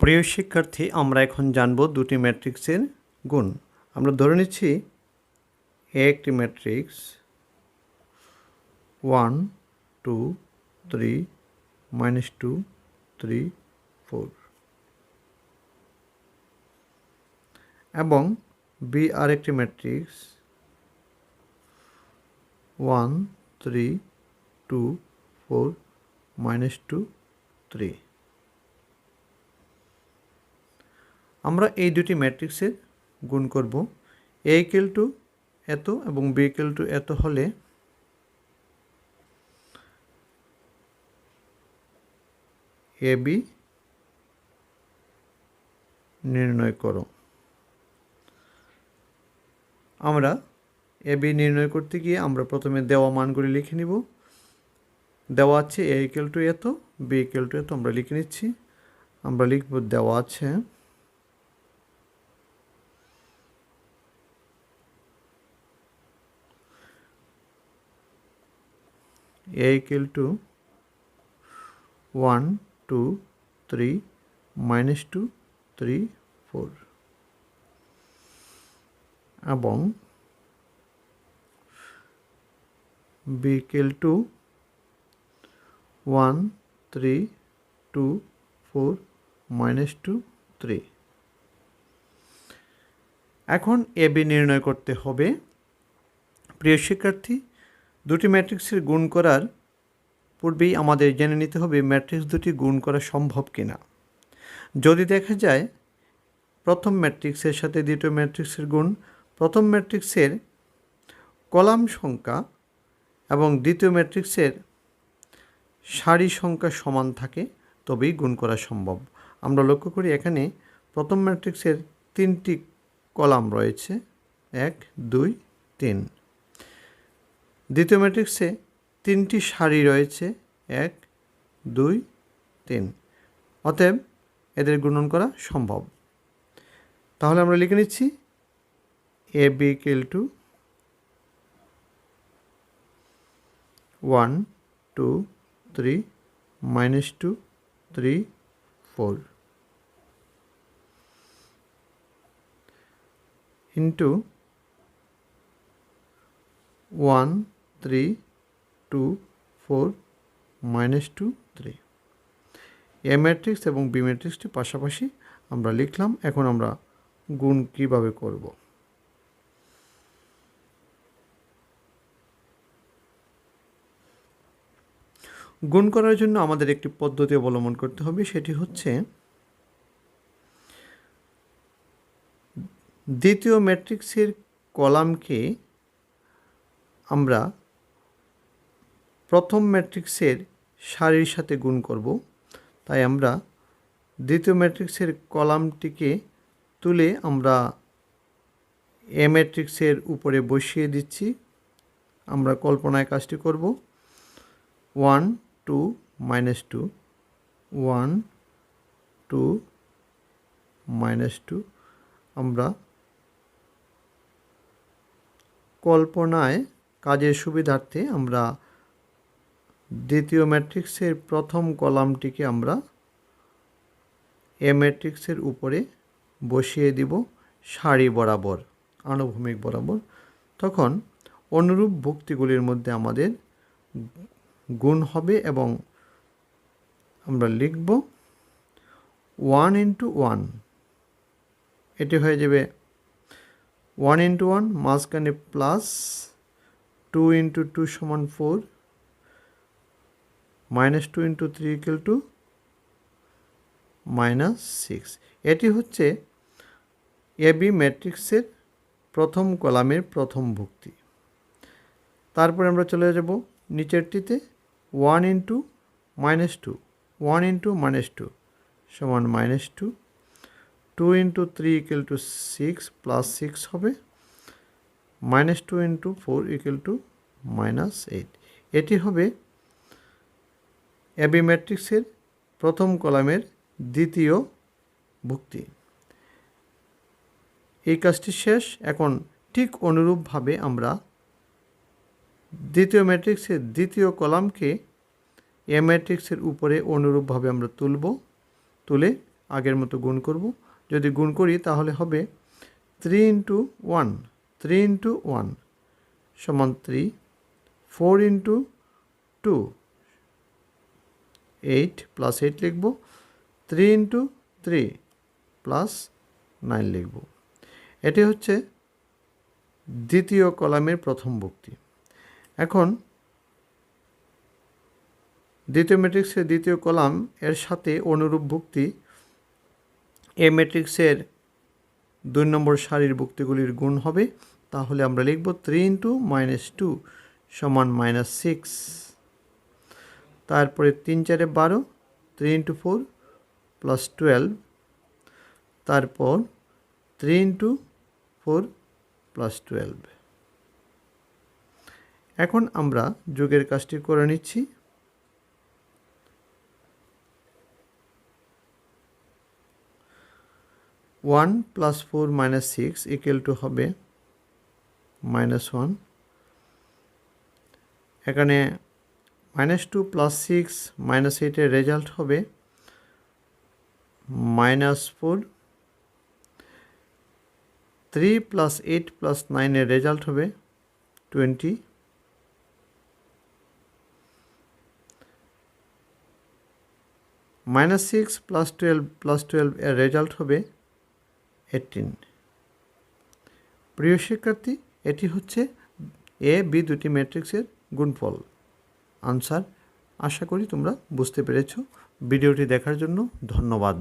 প্রিয় শিক্ষার্থী, আমরা এখন জানব দুটি ম্যাট্রিক্সের গুণ। আমরা ধরে নিচ্ছি একটি ম্যাট্রিক্স 1 2 3 -2 3 4 এবং বি আরেকটি ম্যাট্রিক্স 1 3 2 4 -2 3। আমরা এই দুটি ম্যাট্রিক্সের গুণ করব। এ ইকুয়াল টু এত এবং বি ইকুয়াল টু এত হলে এ বি নির্ণয় করো। আমরা এ বি নির্ণয় করতে গিয়ে আমরা প্রথমে দেওয়া মানগুলি লিখে নিব। দেওয়া আছে এ ইকুয়াল টু এত, বি ইকুয়াল টু এত, আমরা লিখে নিচ্ছি। আমরা লিখব দেওয়া আছে a equal to 1 2 3 -2 3 4 এবং b equal to 1 3 2 4 -2 3। এখন এ বি নির্ণয় করতে হবে। প্রিয় শিক্ষার্থী, দুটি ম্যাট্রিক্সের গুণ করার পূর্বেই আমাদের জেনে নিতে হবে ম্যাট্রিক্স দুটি গুণ করা সম্ভব কিনা। যদি দেখা যায় প্রথম ম্যাট্রিক্সের সাথে দ্বিতীয় ম্যাট্রিক্সের গুণ প্রথম ম্যাট্রিক্সের কলাম সংখ্যা এবং দ্বিতীয় ম্যাট্রিক্সের সারি সংখ্যা সমান থাকে, তবেই গুণ করা সম্ভব। আমরা লক্ষ্য করি এখানে প্রথম ম্যাট্রিক্সের 3টি কলাম রয়েছে, 1 2 3। দ্বিতীয় ম্যাট্রিক্সে 3টি সারি রয়েছে, 1 2 3। অতএব এদের গুণন করা সম্ভব। তাহলে আমরা লিখে নিচ্ছি A B equal to 1 2 3 -2 3 4 into 1 3 2 4 -2 3। A matrix এবং বি ম্যাট্রিক্সটি পাশাপাশি আমরা লিখলাম। এখন আমরা গুণ কিভাবে করব। গুণ করার জন্য আমাদের একটি পদ্ধতি অবলম্বন করতে হবে, সেটি হচ্ছে দ্বিতীয় ম্যাট্রিক্সের কলামকে আমরা প্রথম ম্যাট্রিক্সের সারির সাথে গুণ করব। তাই আমরা দ্বিতীয় ম্যাট্রিক্সের কলামটিকে তুলে আমরা এ ম্যাট্রিক্সের উপরে বসিয়ে দিচ্ছি। আমরা কল্পনায় কাজটি করব। 1 2 -2 1 2 -2। আমরা কল্পনায় কাজের সুবিধার্থে আমরা দ্বিতীয় ম্যাট্রিক্সের প্রথম কলামটিকে আমরা এ ম্যাট্রিক্সের উপরে বসিয়ে দিব সারি বরাবর, আনুভূমিক বরাবর। তখন অনুরূপ ভুক্তিগুলির মধ্যে আমাদের গুণ হবে এবং আমরা লিখব 1 × 1। এটি হয়ে যাবে 1 × 1, মাঝখানে প্লাস 2 × 2 = 4 -2 × 3 = -6। এটি হচ্ছে এ বি ম্যাট্রিক্সের প্রথম কলামের প্রথম ভুক্তি। তারপরে আমরা চলে যাব নিচেরটিতে 1 × -2 1 × -2 সমান -2 2 × 3 = 6 প্লাস 6 হবে -2 × 4 = -8। এটি হবে এ বি ম্যাট্রিক্সের প্রথম কলামের দ্বিতীয় ভুক্তি। এই কাজটি শেষ। এখন ঠিক অনুরূপভাবে আমরা দ্বিতীয় ম্যাট্রিক্সের দ্বিতীয় কলামকে এ ম্যাট্রিক্সের উপরে অনুরূপভাবে আমরা তুলে আগের মতো গুণ করব। যদি গুণ করি তাহলে হবে 3 ইন্টু 1, 3 ইন্টু 1 সমান 3, 4 ইন্টু 2, 8 প্লাস 8 লিখব, 3 ইন্টু 3 প্লাস 9 লিখব। এটি হচ্ছে দ্বিতীয় কলামের প্রথম ভুক্তি। এখন দ্বিতীয় ম্যাট্রিক্সের দ্বিতীয় কলাম এর সাথে অনুরূপ ভুক্তি এ ম্যাট্রিক্সের 2 নম্বর সারির ভুক্তিগুলির গুণ হবে। তাহলে আমরা লিখব 3 ইন্টু -2 সমান -6। তারপরে 3 4 12, 3 ইন্টু 4 প্লাস 12, তারপর 3 ইন্টু 4 প্লাস 12। এখন আমরা যোগের কাজটি করে নিচ্ছি। 1 প্লাস 4 মাইনাস 6 ইকুয়াল টু হবে -1। এখানে -2 প্লাস 6 -8 রেজাল্ট হবে -4। 3 প্লাস 8 প্লাস 9 রেজাল্ট হবে 20। -6 প্লাস 12 প্লাস 12 এর রেজাল্ট হবে 18। প্রিয় শিক্ষার্থী, এটি হচ্ছে এ বি দুটি ম্যাট্রিক্সের গুণফল আনসার। আশা করি তোমরা বুঝতে পেরেছ। ভিডিওটি দেখার জন্য ধন্যবাদ।